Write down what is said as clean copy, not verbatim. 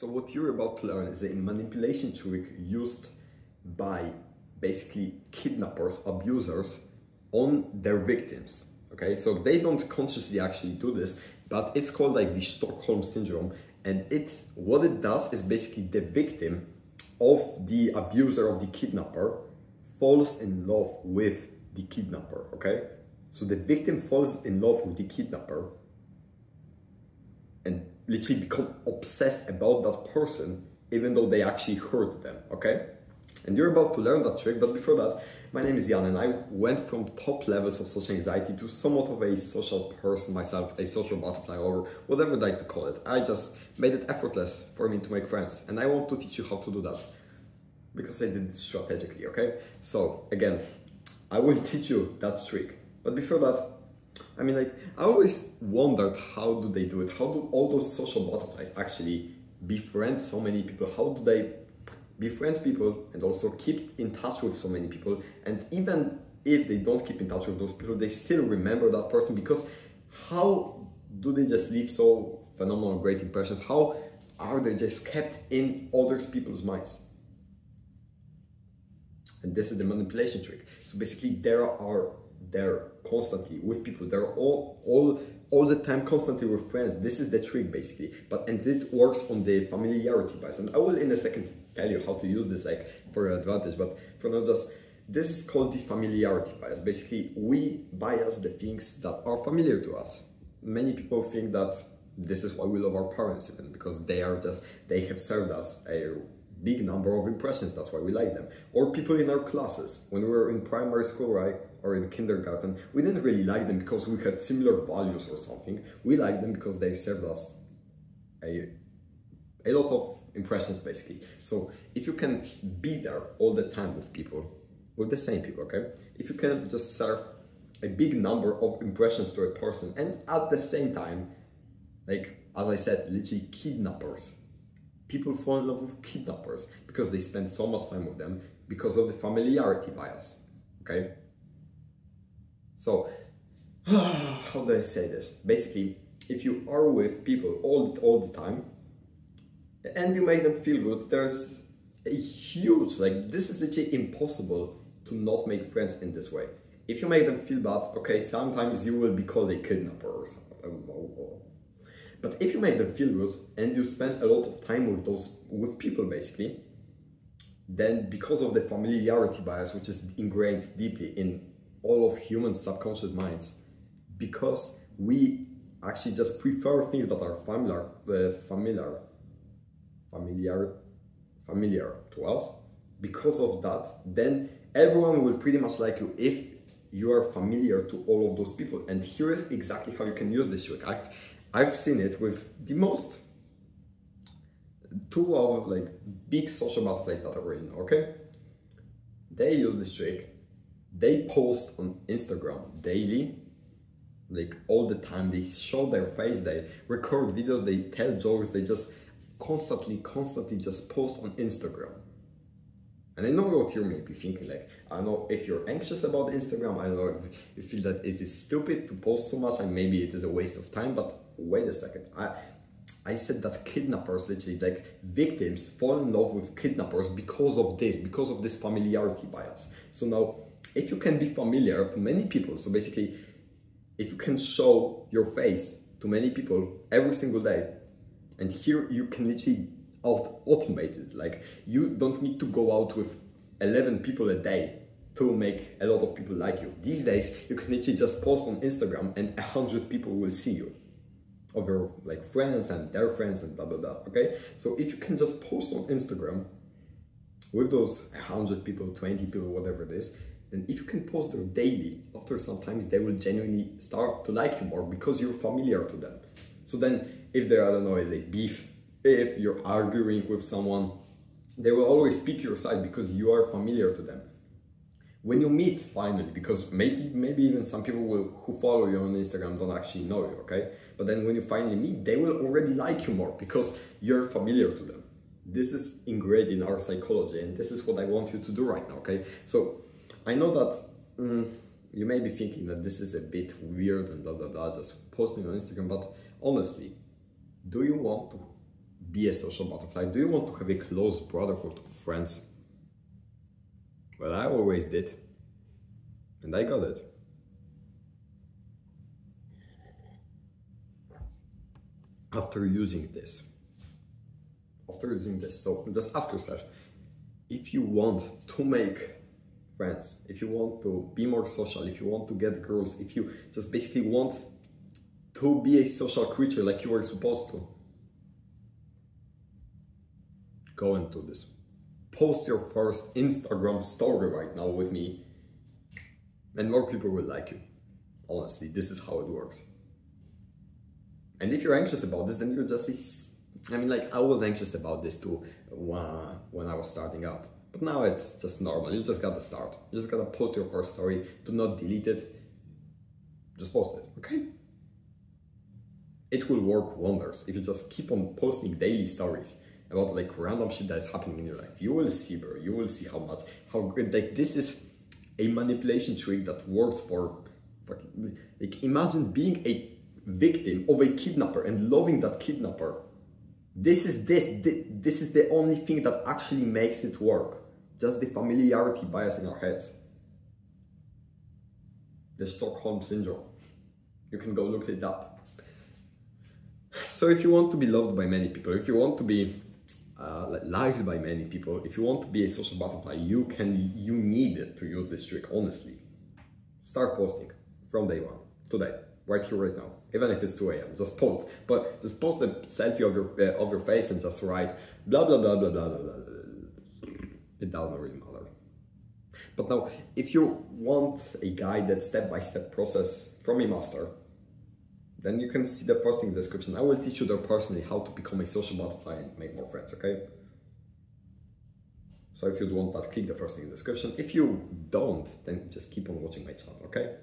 So what you're about to learn is a manipulation trick used by basically kidnappers, abusers on their victims. Okay, so they don't consciously actually do this, but it's called like the Stockholm syndrome, and what it does is basically the victim of the abuser, of the kidnapper, falls in love with the kidnapper. Okay, so the victim falls in love with the kidnapper and literally become obsessed about that person, even though they actually hurt them. Okay, and you're about to learn that trick, but before that, my name is Jan, and I went from top levels of social anxiety to somewhat of a social person myself, a social butterfly, or whatever you like to call it. I just made it effortless for me to make friends, and I want to teach you how to do that, because I did it strategically. Okay, so again, I will teach you that trick, but before that, I mean, like, I always wondered, how do they do it? How do all those social butterflies actually befriend so many people? How do they befriend people and also keep in touch with so many people? And even if they don't keep in touch with those people, they still remember that person, because how do they just leave so phenomenal, great impressions? How are they just kept in other people's minds? And this is the manipulation trick. So basically, they're constantly with people. They're all the time constantly with friends. This is the trick basically. And it works on the familiarity bias. And I will in a second tell you how to use this like for your advantage. But for now, this is called the familiarity bias. Basically, we bias the things that are familiar to us. Many people think that this is why we love our parents, even because they have served us a big number of impressions. That's why we like them. Or people in our classes. When we were in primary school, right, or in kindergarten, we didn't really like them because we had similar values or something. We liked them because they served us a lot of impressions basically. So if you can be there all the time with people, with the same people, okay? If you can just serve a big number of impressions to a person, and at the same time, like, as I said, literally kidnappers. People fall in love with kidnappers because they spend so much time with them because of the familiarity bias, okay? So, how do I say this? Basically, if you are with people all the time and you make them feel good, there's a huge, like, this is literally impossible to not make friends in this way. If you make them feel bad, okay, sometimes you will be called a kidnapper or something. But if you make them feel good and you spend a lot of time with people basically, then because of the familiarity bias, which is ingrained deeply in all of human subconscious minds, because we actually just prefer things that are familiar to us, because of that, then everyone will pretty much like you if you are familiar to all of those people. And here is exactly how you can use this trick. I've seen it with the most two of like big social butterflies that are really known, okay? They use this trick. They post on Instagram daily, like all the time. They show their face, they record videos, they tell jokes, they just constantly just post on Instagram. And I know what you may be thinking, like, I don't know if you're anxious about Instagram, I don't know if you feel that it is stupid to post so much and maybe it is a waste of time, but wait a second. I said that kidnappers, literally, like, victims fall in love with kidnappers because of this familiarity bias. So now, if you can be familiar to many people, so basically, if you can show your face to many people every single day, and here you can literally automate it. Like, you don't need to go out with 11 people a day to make a lot of people like you. These days, you can literally just post on Instagram and 100 people will see you, of your like friends and their friends and blah blah blah. Okay, so if you can just post on Instagram with those 100 people, 20 people, whatever it is, then if you can post there daily, after sometimes they will genuinely start to like you more because you're familiar to them. So then if there, I don't know, is a beef, if you're arguing with someone, they will always pick your side because you are familiar to them. When you meet finally, because maybe even some people who follow you on Instagram don't actually know you, okay? But then when you finally meet, they will already like you more because you're familiar to them. This is ingrained in our psychology, and this is what I want you to do right now, okay? So I know that you may be thinking that this is a bit weird and blah blah blah, just posting on Instagram, but honestly, do you want to be a social butterfly? Do you want to have a close brotherhood of friends? Well, I always did, and I got it. After using this, so just ask yourself, if you want to make friends, if you want to be more social, if you want to get girls, if you just basically want to be a social creature like you were supposed to, go into this. Post your first Instagram story right now with me, and more people will like you. Honestly, this is how it works. And if you're anxious about this, then you're just, I mean, like, I was anxious about this too when I was starting out. But now it's just normal. You just gotta start. You just gotta post your first story. Do not delete it. Just post it, okay? It will work wonders if you just keep on posting daily stories about like random shit that is happening in your life. You will see, bro. You will see how good, like, this is a manipulation trick that works for fucking, like, imagine being a victim of a kidnapper and loving that kidnapper. This is the only thing that actually makes it work. Just the familiarity bias in our heads. The Stockholm Syndrome. You can go look it up. So if you want to be loved by many people, if you want to be liked by many people, if you want to be a social butterfly, you need to use this trick, honestly. Start posting from day one, today. Right here, right now, even if it's 2 a.m. Just post, but just post a selfie of your face and just write blah blah blah blah blah blah blah. It doesn't really matter. But now, if you want a guided step-by-step process from a master, then you can see the first in the description. I will teach you there personally how to become a social butterfly and make more friends. Okay. So if you want that, click the first link in the description. If you don't, then just keep on watching my channel. Okay.